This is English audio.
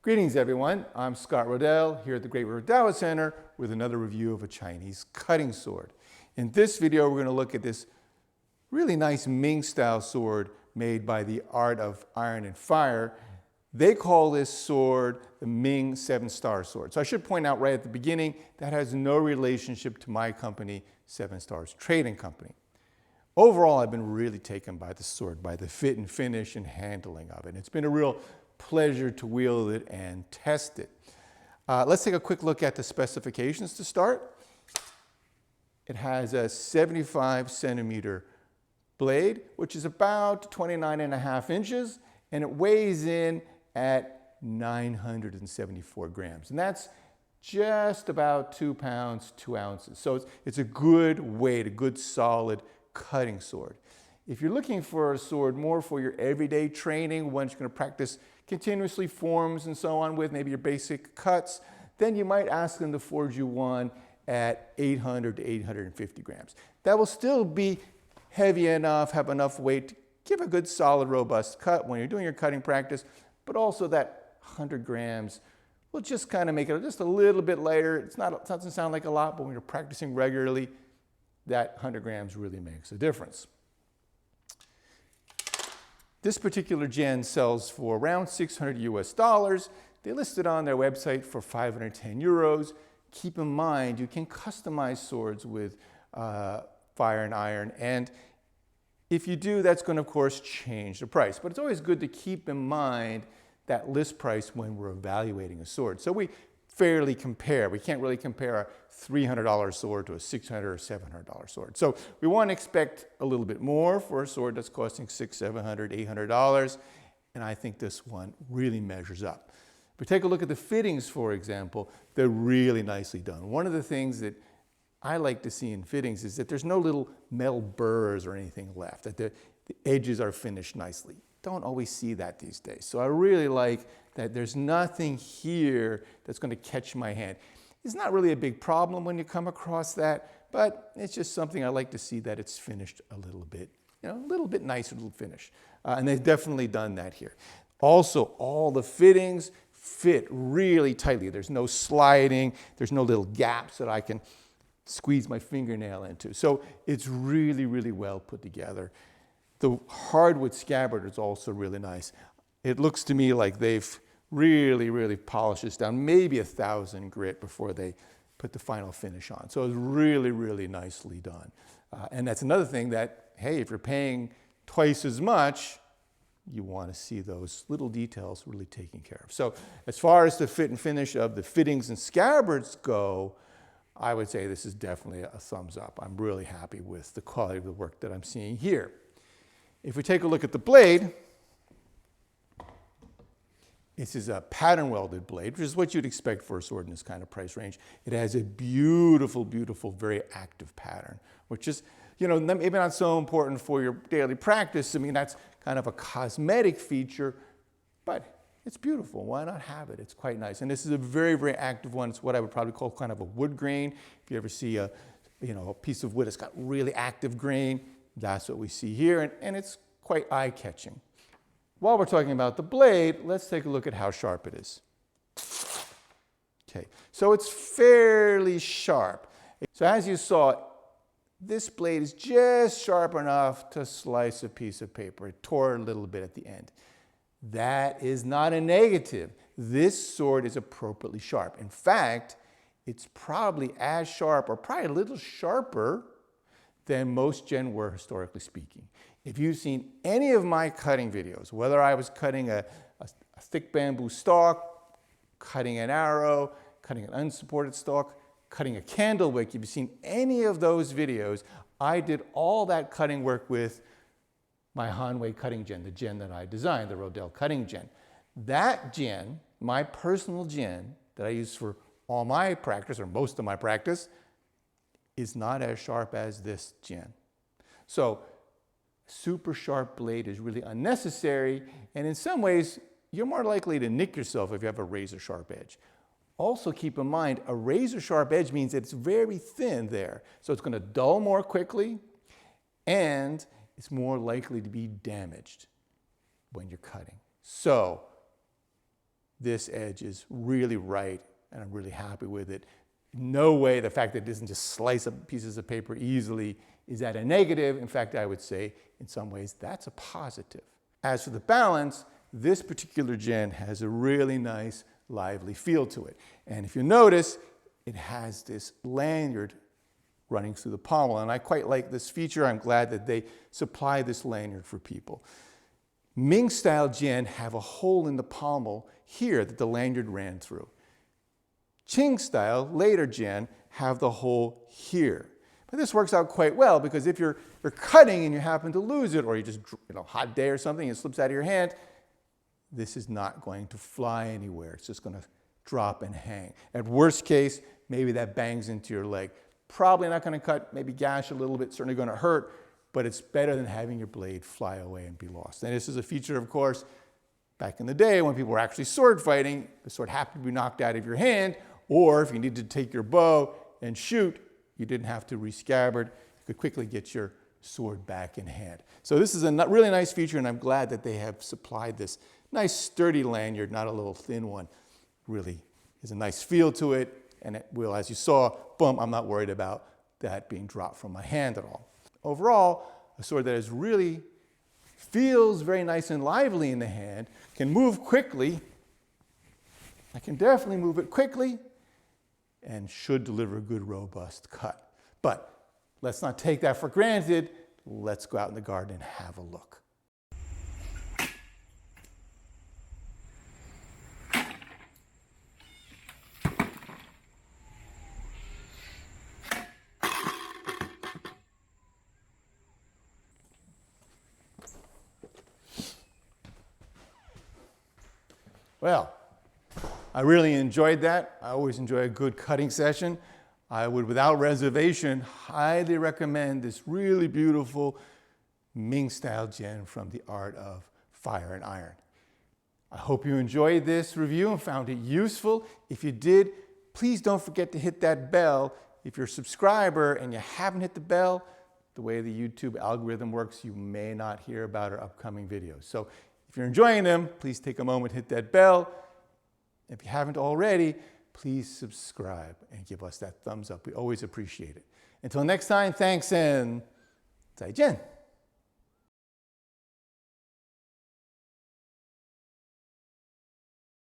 Greetings everyone, I'm Scott Rodell here at the Great River Taoist Center with another review of a Chinese cutting sword. In this video we're going to look at this really nice Ming style sword made by the Art of Iron and Fire. They call this sword the Ming 7-Star Sword. So I should point out right at the beginning that has no relationship to my company, 7 Stars Trading Company. Overall, I've been really taken by the sword, by the fit and finish and handling of it. It's been a real pleasure to wield it and test it. Let's take a quick look at the specifications to start. It has a 75 centimeter blade, which is about 29.5 inches, and it weighs in at 974 grams. And that's just about 2 pounds, 2 ounces. So it's a good weight, a good solid cutting sword. If you're looking for a sword more for your everyday training, one you're going to practice continuously forms and so on with, maybe your basic cuts, then you might ask them to forge you one at 800 to 850 grams. That will still be heavy enough, have enough weight to give a good solid robust cut when you're doing your cutting practice, but also that 100 grams will just kind of make it just a little bit lighter. It doesn't sound like a lot, but when you're practicing regularly, that 100 grams really makes a difference. This particular Jian sells for around 600 US dollars. They list it on their website for 510 euros. Keep in mind, you can customize swords with fire and iron, and if you do, that's going to, of course, change the price. But it's always good to keep in mind that list price when we're evaluating a sword. So we fairly compare. We can't really compare a $300 sword to a $600 or $700 sword. So we want to expect a little bit more for a sword that's costing $600, $700, $800, and I think this one really measures up. If we take a look at the fittings, for example, they're really nicely done. One of the things that I like to see in fittings is that there's no little metal burrs or anything left, that the edges are finished nicely. Don't always see that these days. So I really like that there's nothing here that's going to catch my hand. It's not really a big problem when you come across that, but it's just something I like to see, that it's finished a little bit, a little bit nicer little finish. And they've definitely done that here. Also, all the fittings fit really tightly. There's no sliding. There's no little gaps that I can squeeze my fingernail into. So it's really, really well put together. The hardwood scabbard is also really nice. It looks to me like they've really, really polished this down, maybe 1,000 grit before they put the final finish on. So it's really, really nicely done. And that's another thing that, hey, if you're paying twice as much, you want to see those little details really taken care of. So as far as the fit and finish of the fittings and scabbards go, I would say this is definitely a thumbs up. I'm really happy with the quality of the work that I'm seeing here. If we take a look at the blade, this is a pattern welded blade, which is what you'd expect for a sword in this kind of price range. It has a beautiful, beautiful, very active pattern, which is, maybe not so important for your daily practice. I mean, that's kind of a cosmetic feature, but it's beautiful. Why not have it? It's quite nice. And this is a very, very active one. It's what I would probably call kind of a wood grain. If you ever see a piece of wood that's got really active grain, that's what we see here, and it's quite eye-catching. While we're talking about the blade, let's take a look at how sharp it is. Okay, so it's fairly sharp. So as you saw, this blade is just sharp enough to slice a piece of paper. It tore a little bit at the end. That is not a negative. This sword is appropriately sharp. In fact, it's probably as sharp, or probably a little sharper, than most Jian were, historically speaking. If you've seen any of my cutting videos, whether I was cutting a thick bamboo stalk, cutting an arrow, cutting an unsupported stalk, cutting a candle wick, if you've seen any of those videos, I did all that cutting work with my Hanwei cutting Jian, the Jian that I designed, the Rodell cutting Jian. That Jian, my personal Jian that I use for all my practice, or most of my practice, is not as sharp as this Jian. So super sharp blade is really unnecessary, and in some ways you're more likely to nick yourself if you have a razor sharp edge. Also keep in mind, a razor sharp edge means that it's very thin there, so it's going to dull more quickly, and it's more likely to be damaged when you're cutting. So This edge is really right, and I'm really happy with it. No way the fact that it doesn't just slice up pieces of paper easily is that a negative. In fact, I would say in some ways that's a positive. As for the balance, this particular Jian has a really nice, lively feel to it. And if you notice, it has this lanyard running through the pommel, and I quite like this feature. I'm glad that they supply this lanyard for people. Ming style Jian have a hole in the pommel here that the lanyard ran through. Qing style, later Jian, have the hole here. But this works out quite well because if you're cutting and you happen to lose it, or you just, hot day or something, it slips out of your hand, this is not going to fly anywhere. It's just going to drop and hang. At worst case, maybe that bangs into your leg. Probably not going to cut, maybe gash a little bit, certainly going to hurt, but it's better than having your blade fly away and be lost. And this is a feature, of course, back in the day when people were actually sword fighting, the sword happened to be knocked out of your hand, or if you needed to take your bow and shoot, you didn't have to re-scabbard. You could quickly get your sword back in hand. So this is a really nice feature, and I'm glad that they have supplied this nice sturdy lanyard, not a little thin one. Really has a nice feel to it, and it will, as you saw, boom, I'm not worried about that being dropped from my hand at all. Overall, a sword that is really feels very nice and lively in the hand, can move quickly. I can definitely move it quickly, and should deliver a good, robust cut. But let's not take that for granted. Let's go out in the garden and have a look. Well, I really enjoyed that. I always enjoy a good cutting session. I would, without reservation, highly recommend this really beautiful Ming style Jian from the art of fire and iron. I hope you enjoyed this review and found it useful. If you did, please don't forget to hit that bell. If you're a subscriber and you haven't hit the bell, the way the YouTube algorithm works, you may not hear about our upcoming videos. So if you're enjoying them, please take a moment, hit that bell. If you haven't already, please subscribe and give us that thumbs up. We always appreciate it. Until next time, thanks and 再见.